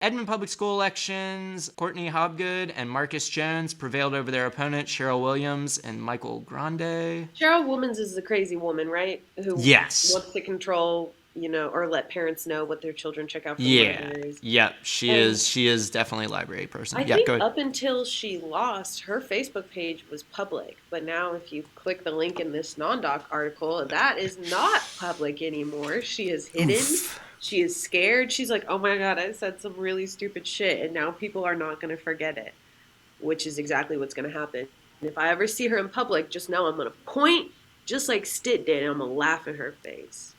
Edmond Public School elections, Courtney Hobgood and Marcus Jones prevailed over their opponents, Cheryl Williams and Michael Grande. Cheryl Woomans is the crazy woman, right? Who Yes. wants to control, or let parents know what their children check out from Yeah. libraries. Yep. She And is. She is definitely a library person. I Yeah. think Go ahead. up until she lost, her Facebook page was public. But now, if you click the link in this non-doc article, that is not public anymore. She is hidden. Oof. She is scared. She's like, oh my God, I said some really stupid shit. And now people are not going to forget it, which is exactly what's going to happen. And if I ever see her in public, just know I'm going to point just like Stit did, and I'm going to laugh in her face.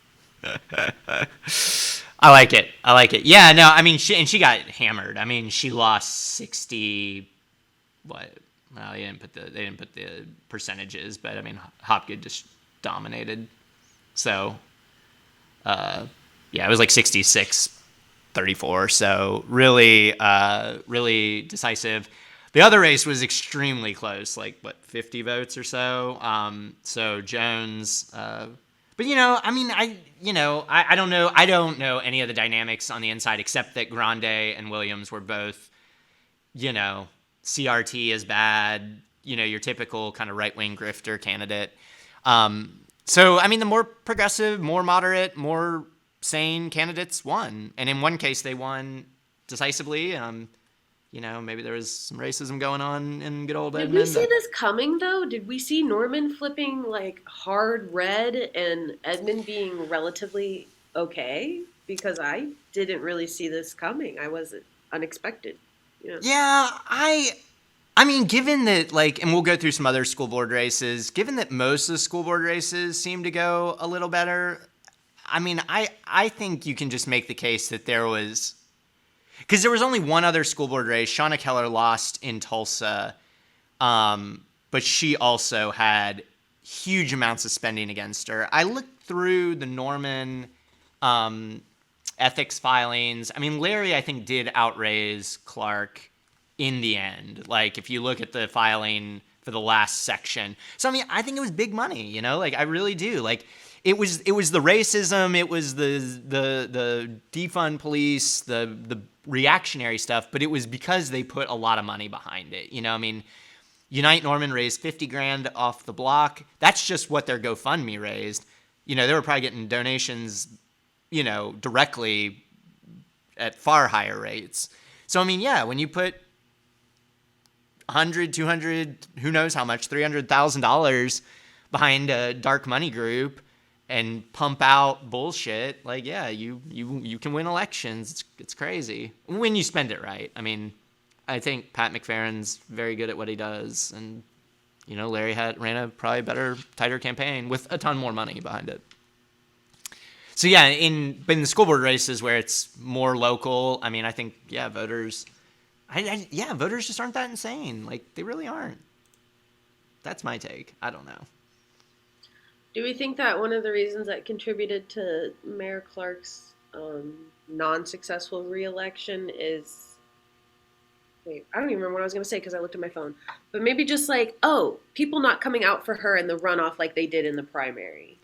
I like it. I like it. Yeah. No. I mean, she got hammered. I mean, she lost 60. What? Well, they didn't put the percentages, but I mean, Hopgood just dominated. So, yeah, it was like 66-34. So really, really decisive. The other race was extremely close, like what, 50 votes or so. So Jones, but I mean, I don't know. I don't know any of the dynamics on the inside except that Grande and Williams were both, CRT is bad. Your typical kind of right wing grifter candidate. So I mean, the more progressive, more moderate, more sane candidates won, and in one case they won decisively. Maybe there was some racism going on in good old Did we Edmond. see this coming though? Did we see Norman flipping like hard red and Edmund being relatively okay? Because I didn't really see this coming. I was unexpected. Yeah. Yeah, I mean, given that, and we'll go through some other school board races, given that most of the school board races seem to go a little better, I mean, I think you can just make the case that because there was only one other school board race. Shauna Keller lost in Tulsa, but she also had huge amounts of spending against her. I looked through the Norman ethics filings. I mean, Larry, I think, did outraise Clark in the end. Like, if you look at the filing for the last section. So, I mean, I think it was big money, I really do. Like, it was the racism, it was the defund police, the reactionary stuff, but it was because they put a lot of money behind it. I mean, Unite Norman raised 50 grand off the block. That's just what their GoFundMe raised. They were probably getting donations, directly at far higher rates. So, I mean, yeah, when you put 100, 200, who knows how much, $300,000 behind a dark money group and pump out bullshit, like, yeah, you can win elections. It's crazy when you spend it right. I mean, I think Pat McFerrin's very good at what he does, and Larry ran a probably better, tighter campaign with a ton more money behind it. So yeah, in the school board races where it's more local, I mean, I think voters, voters just aren't that insane. Like, they really aren't. That's my take. I don't know. Do we think that one of the reasons that contributed to Mayor Clark's non-successful reelection is, wait, I don't even remember what I was going to say because I looked at my phone, but maybe just like, people not coming out for her in the runoff like they did in the primary.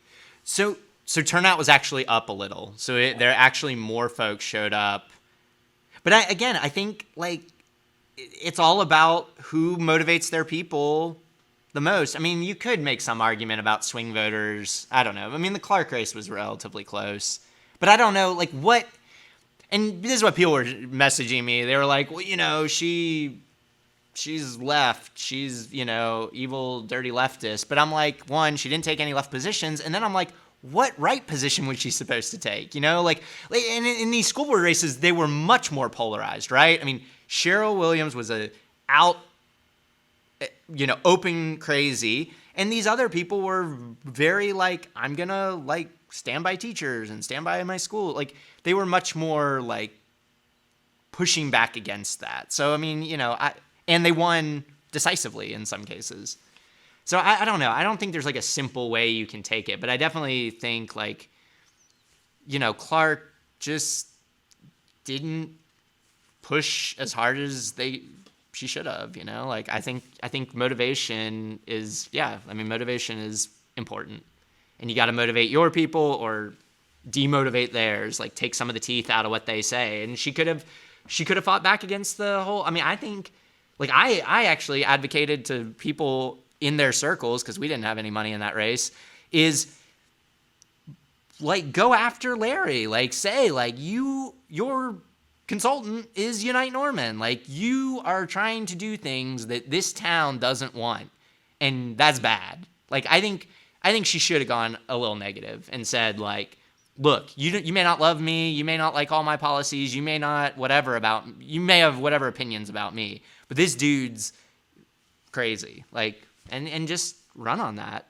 So turnout was actually up a little. So there actually more folks showed up. But I think, like, it's all about who motivates their people the most. I mean, you could make some argument about swing voters. I don't know. I mean, the Clark race was relatively close. But I don't know, like, what... And this is what people were messaging me. They were like, well, she's left. She's, evil, dirty leftist. But I'm like, one, she didn't take any left positions. And then I'm like, what right position was she supposed to take? Like in these school board races, they were much more polarized, right? I mean, Cheryl Williams was open crazy. And these other people were very like, I'm going to like stand by teachers and stand by my school. Like, they were much more like pushing back against that. So, I mean, and they won decisively in some cases. So I don't know. I don't think there's like a simple way you can take it, but I definitely think like, Clark just didn't push as hard as she should have, like I think motivation is, motivation is important, and you got to motivate your people or demotivate theirs, like take some of the teeth out of what they say. And she could have she could have fought back against the whole. I mean, I think, like, I actually advocated to people in their circles, because we didn't have any money in that race, is like, go after Larry. Like, say, like, your consultant is Unite Norman. Like, you are trying to do things that this town doesn't want, and that's bad. Like, I think she should have gone a little negative and said, like, look, you may not love me, you may not like all my policies, you may have whatever opinions about me, but this dude's crazy. Like, and just run on that.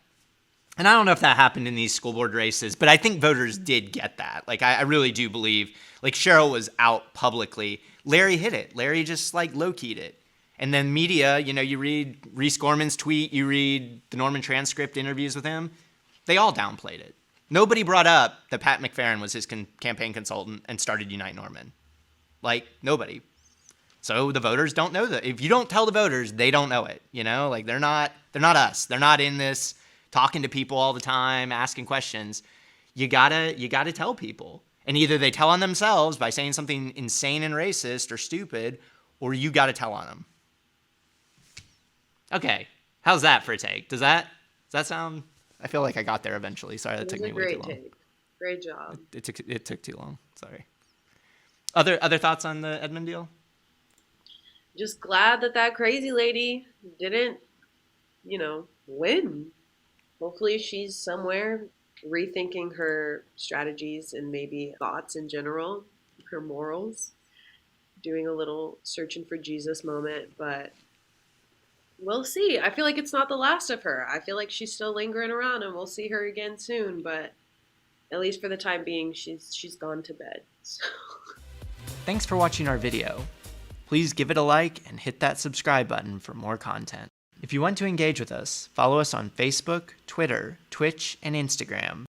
And I don't know if that happened in these school board races, but I think voters did get that. Like, I really do believe, like, Cheryl was out publicly. Larry hit it. Larry just, like, low-keyed it. And then media, you know, you read Reese Gorman's tweet, you read the Norman transcript interviews with him, they all downplayed it. Nobody brought up that Pat McFerrin was his campaign consultant and started Unite Norman. Like, nobody. So the voters don't know that. If you don't tell the voters, they don't know it, you know? Like, they're not us. They're not in this talking to people all the time, asking questions. You gotta tell people. And either they tell on themselves by saying something insane and racist or stupid, or you gotta tell on them. Okay, how's that for a take? Does that sound? I feel like I got there eventually. Sorry, that took me way too long. Take. Great job. It took too long. Sorry. Other thoughts on the Edmond deal? Just glad that crazy lady didn't, win. Hopefully she's somewhere rethinking her strategies and maybe thoughts in general, her morals, doing a little searching for Jesus moment, but we'll see. I feel like it's not the last of her. I feel like she's still lingering around, and we'll see her again soon, but at least for the time being, she's gone to bed. So. Thanks for watching our video. Please give it a like and hit that subscribe button for more content. If you want to engage with us, follow us on Facebook, Twitter, Twitch, and Instagram.